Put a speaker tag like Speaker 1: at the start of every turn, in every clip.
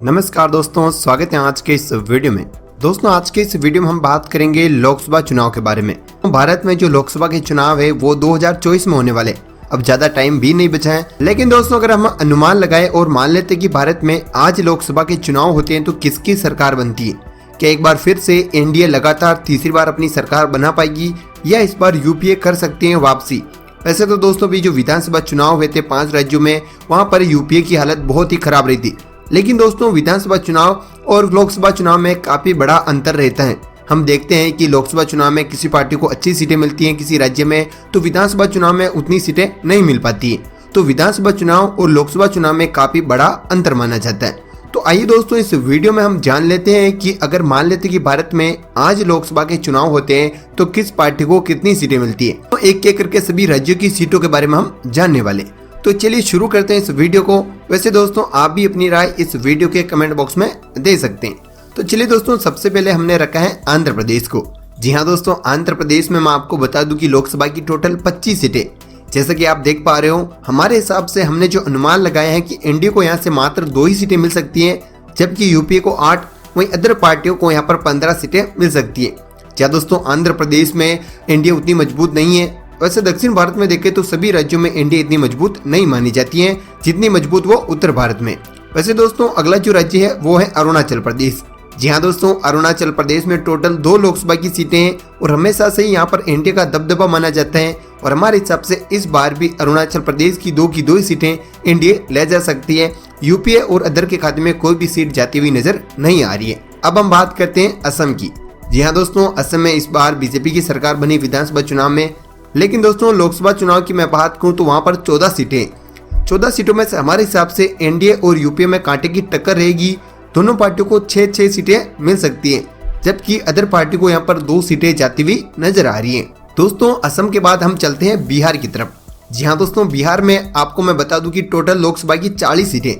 Speaker 1: नमस्कार दोस्तों, स्वागत है आज के इस वीडियो में। दोस्तों आज के इस वीडियो में हम बात करेंगे लोकसभा चुनाव के बारे में। भारत में जो लोकसभा के चुनाव है वो 2024 में होने वाले। अब ज्यादा टाइम भी नहीं बचा है, लेकिन दोस्तों अगर हम अनुमान लगाए और मान लेते कि भारत में आज लोकसभा के चुनाव होते हैं तो किसकी सरकार बनती है? क्या एक बार फिर से एनडीए लगातार तीसरी बार अपनी सरकार बना पाएगी या इस बार यूपीए कर सकते हैं वापसी? वैसे तो दोस्तों भी जो विधानसभा चुनाव हुए थे 5 राज्यों में, वहां पर यूपीए की हालत बहुत ही खराब रही थी। लेकिन दोस्तों विधानसभा चुनाव और लोकसभा चुनाव में काफी बड़ा अंतर रहता है। हम देखते हैं कि लोकसभा चुनाव में किसी पार्टी को अच्छी सीटें मिलती हैं किसी राज्य में, तो विधानसभा चुनाव में उतनी सीटें नहीं मिल पाती है। तो विधानसभा चुनाव और लोकसभा चुनाव में काफी बड़ा अंतर माना जाता है। तो आइए दोस्तों इस वीडियो में हम जान लेते हैं कि अगर मान लेते कि भारत में आज लोकसभा के चुनाव होते हैं तो किस पार्टी को कितनी सीटें मिलती है। तो एक एक करके सभी राज्यों की सीटों के बारे में हम जानने वाले। तो चलिए शुरू करते हैं इस वीडियो को। वैसे दोस्तों आप भी अपनी राय इस वीडियो के कमेंट बॉक्स में दे सकते हैं। तो चलिए दोस्तों सबसे पहले हमने रखा है आंध्र प्रदेश को। जी हाँ दोस्तों, आंध्र प्रदेश में मैं आपको बता दूं कि लोकसभा की टोटल 25 सीटें। जैसा कि आप देख पा रहे हो, हमारे हिसाब से हमने जो अनुमान लगाए हैं कि एनडीए को यहाँ से मात्र 2 ही सीटें मिल सकती हैं, जबकि यूपीए को 8, वहीं अदर पार्टियों को यहाँ पर 15 सीटें मिल सकती है। क्या दोस्तों आंध्र प्रदेश में एनडीए उतनी मजबूत नहीं है? वैसे दक्षिण भारत में देखें तो सभी राज्यों में एनडीए इतनी मजबूत नहीं मानी जाती है जितनी मजबूत वो उत्तर भारत में। वैसे दोस्तों अगला जो राज्य है वो है अरुणाचल प्रदेश। जी हाँ दोस्तों, अरुणाचल प्रदेश में टोटल 2 लोकसभा की सीटें हैं और हमेशा से ही यहाँ पर एनडीए का दबदबा माना जाता है। और हमारे हिसाब से इस बार भी अरुणाचल प्रदेश की 2 की 2 ही सीटें एनडीए ले जा सकती है। यूपीए और अदर के खाते में कोई भी सीट जाती हुई नजर नहीं आ रही है। अब हम बात करते हैं असम की। जी हाँ दोस्तों, असम में इस बार बीजेपी की सरकार बनी विधानसभा चुनाव में। लेकिन दोस्तों लोकसभा चुनाव की मैं बात करूं तो वहां पर 14 सीटें। 14 सीटों में से हमारे हिसाब से एनडीए और यूपीए में कांटे की टक्कर रहेगी। दोनों पार्टियों को 6-6 सीटें मिल सकती हैं, जबकि अदर पार्टी को यहाँ पर 2 सीटें जाती हुई नजर आ रही हैं। दोस्तों असम के बाद हम चलते हैं बिहार की तरफ। जी हाँ दोस्तों, बिहार में आपको मैं बता दूं कि टोटल लोकसभा की 40 सीटें।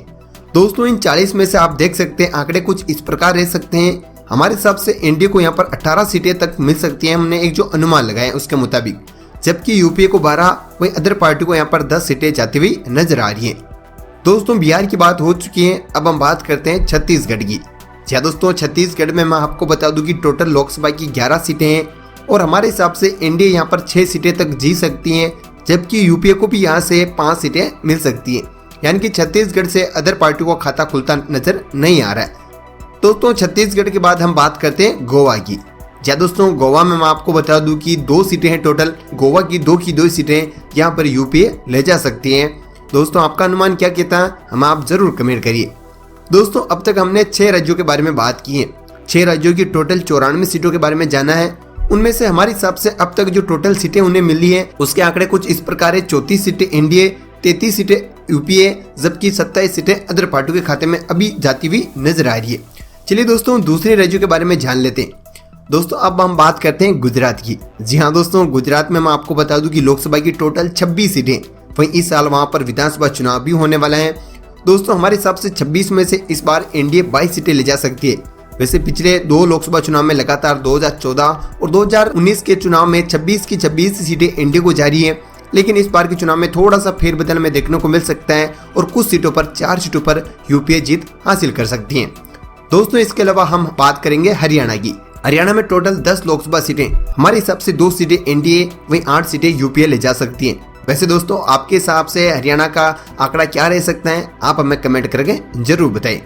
Speaker 1: दोस्तों इन 40 में से आप देख सकते हैं आंकड़े कुछ इस प्रकार रह सकते हैं। हमारे हिसाब से एनडीए को यहाँ पर 18 सीटें तक मिल सकती है, हमने एक जो अनुमान लगाया उसके मुताबिक, जबकि यूपीए को 12, वहीं अदर पार्टी को यहाँ पर 10 सीटें जाती हुई नजर आ रही हैं। दोस्तों बिहार की बात हो चुकी है, अब हम बात करते हैं छत्तीसगढ़ की। जी दोस्तों, छत्तीसगढ़ में मैं आपको बता दूं कि टोटल लोकसभा की 11 सीटें हैं और हमारे हिसाब से एनडीए यहाँ पर 6 सीटें तक जीत सकती हैं, जबकि यूपीए को भी यहाँ से 5 सीटें मिल सकती हैं। यानी कि छत्तीसगढ़ से अदर पार्टी को खाता खुलता नजर नहीं आ रहा है। दोस्तों छत्तीसगढ़ के बाद हम बात करते हैं गोवा की। जी दोस्तों, गोवा में मैं आपको बता दूं कि 2 सीटें हैं टोटल। गोवा की 2 की 2 सीटें यहाँ पर यूपीए ले जा सकती हैं। दोस्तों आपका अनुमान क्या कहता है, हम आप जरूर कमेंट करिए। दोस्तों अब तक हमने 6 राज्यों के बारे में बात की है। 6 राज्यों की टोटल 94 सीटों के बारे में जाना है। उनमें से हमारे हिसाब से अब तक जो टोटल सीटें उन्हें मिली है उसके आंकड़े कुछ इस प्रकार है। 34 सीटें एनडीए, 33 सीटें यूपीए, जबकि 27 सीटें अदर पार्टियों के खाते में अभी जाती हुई नजर आ रही है। चलिए दोस्तों दूसरे राज्यों के बारे में जान लेते हैं। दोस्तों अब हम बात करते हैं गुजरात की। जी हाँ दोस्तों, गुजरात में मैं आपको बता दूं कि लोकसभा की टोटल 26 सीटें, वहीं इस साल वहां पर विधानसभा चुनाव भी होने वाला है। दोस्तों हमारे हिसाब से 26 में से इस बार एनडीए 22 सीटें ले जा सकती है। वैसे पिछले 2 लोकसभा चुनाव में लगातार 2014 और 2019 के चुनाव में 26 की 26 सीटें एनडीए को जारी है, लेकिन इस बार के चुनाव में थोड़ा सा फेरबदल में देखने को मिल सकता है और कुछ सीटों पर 4 सीटों पर यूपीए जीत हासिल कर सकती है। दोस्तों इसके अलावा हम बात करेंगे हरियाणा की। हरियाणा में टोटल 10 लोकसभा सीटें, हमारे हिसाब से 2 सीटें एनडीए, वहीं 8 सीटें यूपीए ले जा सकती हैं। वैसे दोस्तों आपके हिसाब से हरियाणा का आंकड़ा क्या रह सकता है, आप हमें कमेंट करके जरूर बताइए।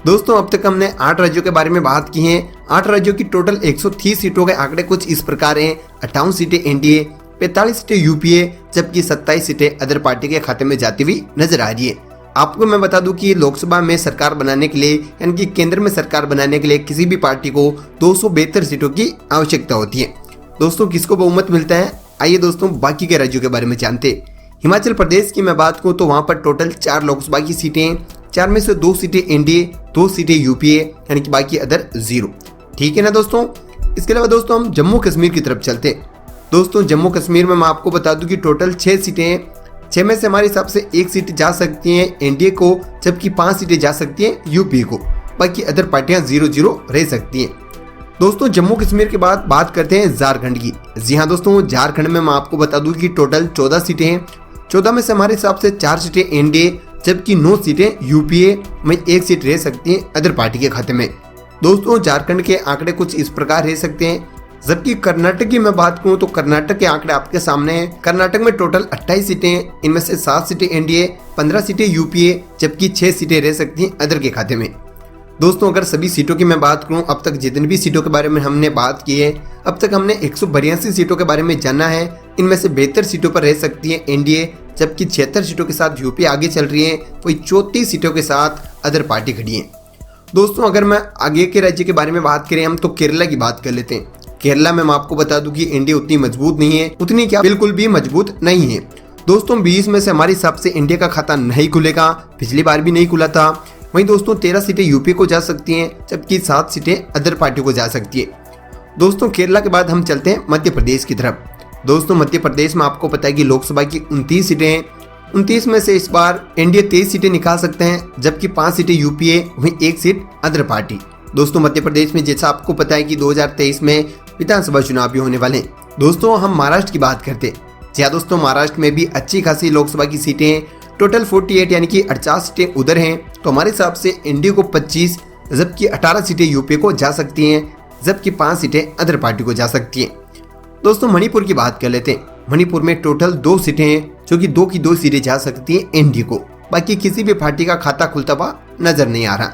Speaker 1: दोस्तों अब तक हमने 8 राज्यों के बारे में बात की है। 8 राज्यों की टोटल 130 सीटों के आंकड़े कुछ इस प्रकार हैं। 58 सीटें एनडीए, 45 सीटें यूपीए, जबकि 27 सीटें अदर पार्टी के खाते में जाती हुई नजर आ रही है। आपको मैं बता दूं कि लोकसभा में सरकार बनाने के लिए यानी कि केंद्र में सरकार बनाने के लिए किसी भी पार्टी को 272 सीटों की आवश्यकता होती है। दोस्तों किसको बहुमत मिलता है, आइए दोस्तों बाकी के राज्यों के बारे में जानते हैं। हिमाचल प्रदेश की मैं बात करूं तो वहां पर टोटल 4 लोकसभा की सीटें हैं। 4 में से 2 सीटें एनडीए, 2 सीटें यूपीए, यानी कि बाकी अदर 0। ठीक है ना दोस्तों। इसके अलावा दोस्तों हम जम्मू कश्मीर की तरफ चलते हैं। दोस्तों जम्मू कश्मीर में मैं आपको बता दूं कि टोटल 6 सीटें हैं। 6 में से हमारे हिसाब से 1 सीट जा सकती हैं एनडीए को, जबकि 5 सीटें जा सकती हैं यूपीए को। बाकी अदर पार्टियां 0-0 रह सकती हैं। दोस्तों जम्मू कश्मीर के बाद बात करते हैं झारखंड की। जी हाँ दोस्तों, झारखंड में मैं आपको बता दूं कि टोटल 14 सीटें हैं। 14 में से हमारे हिसाब से 4 सीटें एनडीए, जबकि 9 सीटें यूपीए में 1 सीट रह सकती है अदर पार्टी के खाते में। दोस्तों झारखंड के आंकड़े कुछ इस प्रकार रह सकते हैं, जबकि कर्नाटक की मैं बात करूं तो कर्नाटक के आंकड़े आपके सामने हैं। कर्नाटक में टोटल 28 सीटें हैं, इनमें से 7 सीटें एनडीए, 15 सीटें यूपीए, जबकि 6 सीटें रह सकती हैं अदर के खाते में। दोस्तों अगर सभी सीटों की मैं बात करूं, अब तक जितनी भी सीटों के बारे में हमने बात की है, अब तक हमने 182 सीटों के बारे में जाना है। इनमें से 72 सीटों पर रह सकती है एनडीए, जबकि 76 सीटों के साथ यूपी आगे चल रही है, वही 34 सीटों के साथ अदर पार्टी खड़ी है। दोस्तों अगर मैं आगे के राज्य के बारे में बात करें हम, तो केरला की बात कर लेते हैं। केरला में मैं आपको बता दूं कि एनडीए उतनी मजबूत नहीं है, उतनी क्या बिल्कुल भी मजबूत नहीं है। दोस्तों 20 में से हमारे हिसाब से इंडिया का खाता नहीं खुलेगा, पिछली बार भी नहीं खुला था। वहीं दोस्तों 13 सीटें यूपी को जा सकती हैं, जबकि 7 सीटें अदर पार्टी को जा सकती है। दोस्तों केरला के बाद हम चलते हैं मध्य प्रदेश की तरफ। दोस्तों मध्य प्रदेश में आपको पता है कि लोकसभा की 29 सीटें हैं। 29 में से इस बार एनडीए 23 सीटें निकाल सकते हैं, जबकि 5 सीटें यूपीए, वहीं 1 सीट अदर पार्टी। दोस्तों मध्य प्रदेश में जैसा आपको पता है कि 2023 में विधानसभा चुनाव भी होने वाले हैं। दोस्तों हम महाराष्ट्र की बात करते हैं। जी हाँ दोस्तों, महाराष्ट्र में भी अच्छी खासी लोकसभा की सीटें हैं, टोटल 48 यानी कि 48 सीटें उधर हैं। तो हमारे हिसाब से एनडीए को 25, जबकि 18 सीटें यूपीए को जा सकती हैं, जबकि 5 सीटें अदर पार्टी को जा सकती हैं। दोस्तों मणिपुर की बात कर लेते हैं। मणिपुर में टोटल 2 सीटें हैं, जो कि 2 की 2 सीटें जा सकती हैं एनडीए को। बाकी किसी भी पार्टी का खाता खुलता हुआ नजर नहीं आ रहा।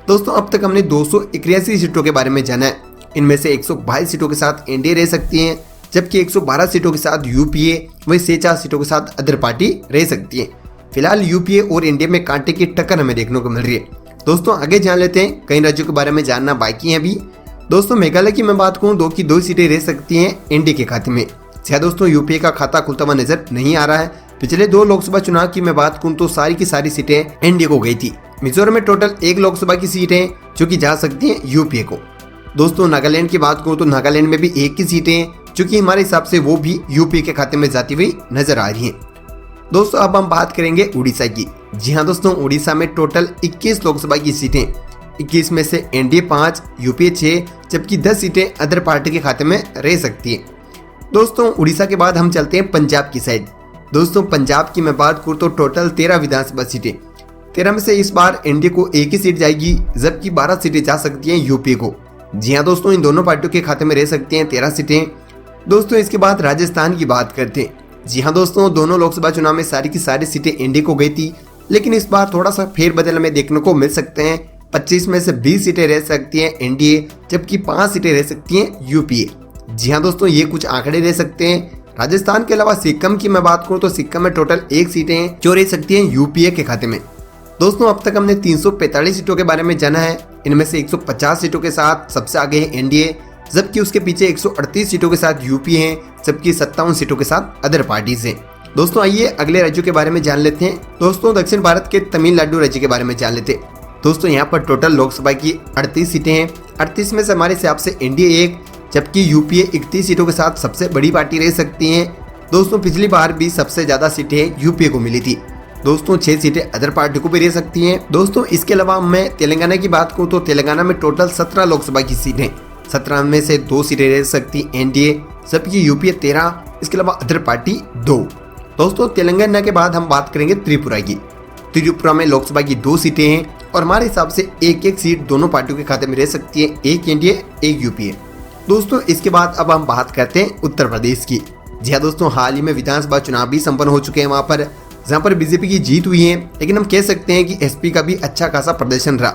Speaker 1: दोस्तों अब तक हमने 281 सीटों के बारे में जाना है। इनमें से 122 सीटों के साथ एनडीए रह सकती हैं, जबकि 112 सीटों के साथ यूपीए, वही 46 सीटों के साथ अदर पार्टी रह सकती है। फिलहाल यूपीए और एनडीए में कांटे की टक्कर हमें देखने को मिल रही है। दोस्तों आगे जान लेते हैं, कई राज्यों के बारे में जानना बाकी है अभी। दोस्तों मेघालय की मैं बात करूं, 2 की 2 सीटें रह सकती हैं एनडीए के खाते में। शायद दोस्तों यूपीए का खाता खुलता हुआ नजर नहीं आ रहा है। पिछले 2 लोकसभा चुनाव की मैं बात करूं तो सारी की सारी सीटें एनडीए को गई थी। मिजोरम में टोटल 1 लोकसभा की सीट है, जो कि जा सकती है यूपीए को। दोस्तों नागालैंड की बात करूं तो नागालैंड में भी 1 की सीटें हैं, जो कि हमारे हिसाब से वो भी यूपीए के खाते में जाती हुई नजर आ रही हैं। दोस्तों अब हम बात करेंगे उड़ीसा की। जी हाँ दोस्तों, उड़ीसा में टोटल 21 लोकसभा की सीटें, 21 में से एनडीए 5, यूपीए 6, जबकि 10 सीटें अदर पार्टी के खाते में रह सकती हैं। दोस्तों उड़ीसा के बाद हम चलते हैं पंजाब की साइड। दोस्तों पंजाब की मैं बात करूँ तो टोटल 13 विधानसभा सीटें, 13 में से इस बार एनडीए को 1 ही सीट जाएगी, जबकि 12 सीटें जा सकती हैं यूपीए को। जी हाँ दोस्तों, इन दोनों पार्टियों के खाते में रह सकती हैं 13 सीटें। दोस्तों इसके बाद राजस्थान की बात करते हैं। जी हाँ दोस्तों, दोनों लोकसभा चुनाव में सारी की सारी सीटें एनडीए को गई थी, लेकिन इस बार थोड़ा सा फेरबदल हमें देखने को मिल सकते हैं। 25 में से 20 सीटें रह सकती हैं एनडीए, जबकि 5 सीटें रह सकती हैं यूपीए। जी हाँ दोस्तों, ये कुछ आंकड़े रह सकते हैं। राजस्थान के अलावा सिक्किम की मैं बात करूँ तो सिक्किम में टोटल 1 सीटें हैं, जो रह सकती हैं यूपीए के खाते में। दोस्तों अब तक हमने 345 सीटों के बारे में जाना है। इनमें से 150 सीटों के साथ सबसे आगे है एनडीए, जबकि उसके पीछे 138 सीटों के साथ यूपीए हैं, जबकि 57 सीटों के साथ अदर पार्टीज हैं। दोस्तों आइए अगले राज्यों के बारे में जान लेते हैं। दोस्तों दक्षिण भारत के तमिलनाडु राज्य के बारे में जान लेते हैं। दोस्तों यहाँ पर टोटल लोकसभा की 38 सीटें हैं। 38 में से हमारे हिसाब से एनडीए 1, जबकि यूपीए 31 सीटों के साथ सबसे बड़ी पार्टी रह सकती हैं। दोस्तों पिछली बार भी सबसे ज्यादा सीटें यूपीए को मिली थी। दोस्तों 6 सीटें अदर पार्टी को भी रह सकती हैं। दोस्तों इसके अलावा मैं तेलंगाना की बात करूँ तो तेलंगाना में टोटल 17 लोकसभा की सीटें, 17 में से 2 सीटें रह सकती एनडीए, जबकि यूपीए 13, इसके अलावा अदर पार्टी 2। दोस्तों तेलंगाना के बाद हम बात करेंगे त्रिपुरा की। त्रिपुरा में लोकसभा की 2 सीटें हैं और हमारे हिसाब से 1-1 सीट दोनों पार्टियों के खाते में रह सकती है, 1 एनडीए 1 यूपीए। दोस्तों इसके बाद अब हम बात करते हैं उत्तर प्रदेश की। जी हाँ दोस्तों, हाल ही में विधानसभा चुनाव भी संपन्न हो चुके हैं वहाँ पर, जहाँ पर बीजेपी की जीत हुई है, लेकिन हम कह सकते हैं कि एसपी का भी अच्छा खासा प्रदर्शन रहा।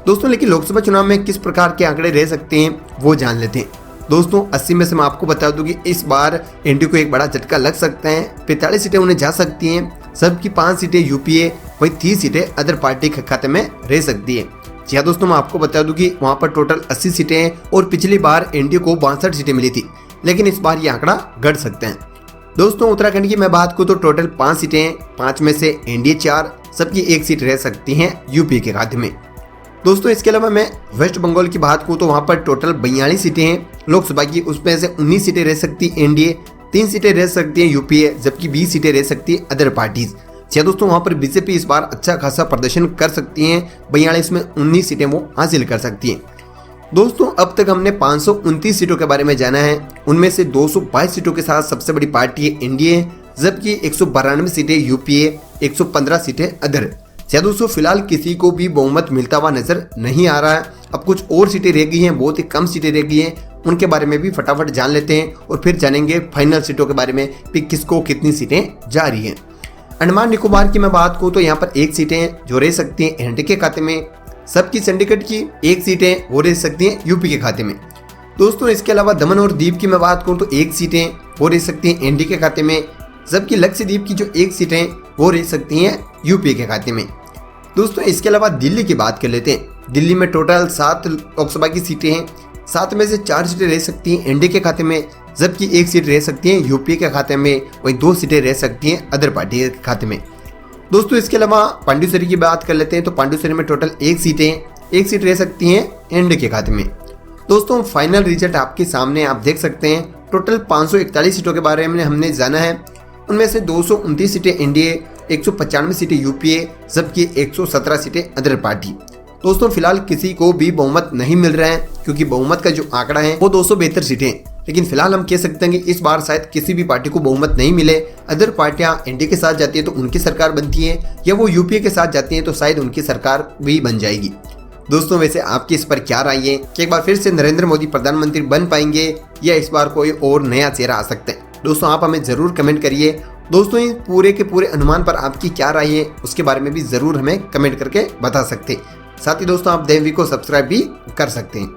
Speaker 1: दोस्तों लेकिन लोकसभा चुनाव में किस प्रकार के आंकड़े रह सकते हैं वो जान लेते हैं। दोस्तों 80 में से मैं आपको बता दूं कि इस बार एनडीए को एक बड़ा झटका लग सकता है। 45 सीटें उन्हें जा सकती हैं, सबकी 5 सीटें यूपीए, वही 30 सीटें अदर पार्टी के खाते में रह सकती है। जी हाँ दोस्तों, मैं आपको बता दूं कि वहाँ पर टोटल 80 सीटें हैं और पिछली बार एनडीए को 62 सीटें मिली थी, लेकिन इस बार ये आंकड़ा घट सकते हैं। दोस्तों उत्तराखंड की मैं बात करूँ तो टोटल 5 सीटें हैं, 5 में से एनडीए 4, सबकी 1 सीट रह सकती हैं यूपी के खाते में। दोस्तों इसके अलावा मैं वेस्ट बंगाल की बात करूँ तो वहाँ पर टोटल 42 सीटें हैं लोकसभा की, उसमें से 19 सीटें रह सकती एनडीए, 3 सीटें रह सकती हैं यूपीए, जबकि 20 सीटें रह सकती है अदर पार्टीज। जी दोस्तों, वहाँ पर बीजेपी इस बार अच्छा खासा प्रदर्शन कर सकती हैं, 42 में 19 सीटें वो हासिल कर सकती हैं। दोस्तों अब तक हमने 529 सीटों के बारे में जाना है। उनमें से 222 सीटों के साथ सबसे बड़ी पार्टी है एनडीए, जबकि 192 सीटें यूपीए, 115 सीटें अदर। या दोस्तों फिलहाल किसी को भी बहुमत मिलता हुआ नजर नहीं आ रहा है। अब कुछ और सीटें रह गई हैं, बहुत ही कम सीटें रह गई हैं, उनके बारे में भी फटाफट जान लेते हैं और फिर जानेंगे फाइनल सीटों के बारे में कि किसको कितनी सीटें जा रही हैं। अंडमान निकोबार की मैं बात करूँ तो यहाँ पर 1 सीटें जो रह सकती हैं एनडी के खाते में, सबकी चंडीगढ़ की 1 सीटें वो रह सकती हैं यूपी के खाते में। दोस्तों इसके अलावा दमन और दीव की मैं बात करूँ तो 1 सीटें वो रह सकती हैं एनडी के खाते में, जबकि लक्षद्वीप की जो 1 सीटें वो रह सकती हैं यूपी के खाते में। दोस्तों इसके अलावा दिल्ली की बात कर लेते हैं। दिल्ली में टोटल 7 लोकसभा की सीटें हैं, 7 में से 4 सीटें रह सकती हैं एनडी के खाते में, जबकि 1 सीट रह सकती है यूपी के खाते में, वहीं 2 सीटें रह सकती हैं अदर पार्टी के खाते में। दोस्तों इसके अलावा पांडुचेरी की बात कर लेते हैं तो पांडुचेरी में टोटल 1 सीट रह सकती हैं एनडी के खाते में। दोस्तों फाइनल रिजल्ट आपके सामने आप देख सकते हैं। टोटल 541 सीटों के बारे में हमने जाना है, उनमें से 229 सीटें एनडीए, 195 सीटें यूपीए, जबकि 117 सीटें अदर पार्टी। दोस्तों फिलहाल किसी को भी बहुमत नहीं मिल रहा है, क्योंकि बहुमत का जो आंकड़ा है वो 272 सीटें, लेकिन फिलहाल हम कह सकते हैं कि इस बार शायद किसी भी पार्टी को बहुमत नहीं मिले। अदर पार्टियां एनडीए के साथ जाती है तो उनकी सरकार बनती है, या वो यूपीए के साथ जाती है तो शायद उनकी सरकार भी बन जाएगी। दोस्तों वैसे आपकी इस पर क्या राय है कि एक बार फिर से नरेंद्र मोदी प्रधानमंत्री बन पाएंगे या इस बार कोई और नया चेहरा आ सकता है? दोस्तों आप हमें जरूर कमेंट करिए। दोस्तों इस पूरे के पूरे अनुमान पर आपकी क्या राय है उसके बारे में भी जरूर हमें कमेंट करके बता सकते हैं। साथ ही दोस्तों आप देवी को सब्सक्राइब भी कर सकते हैं।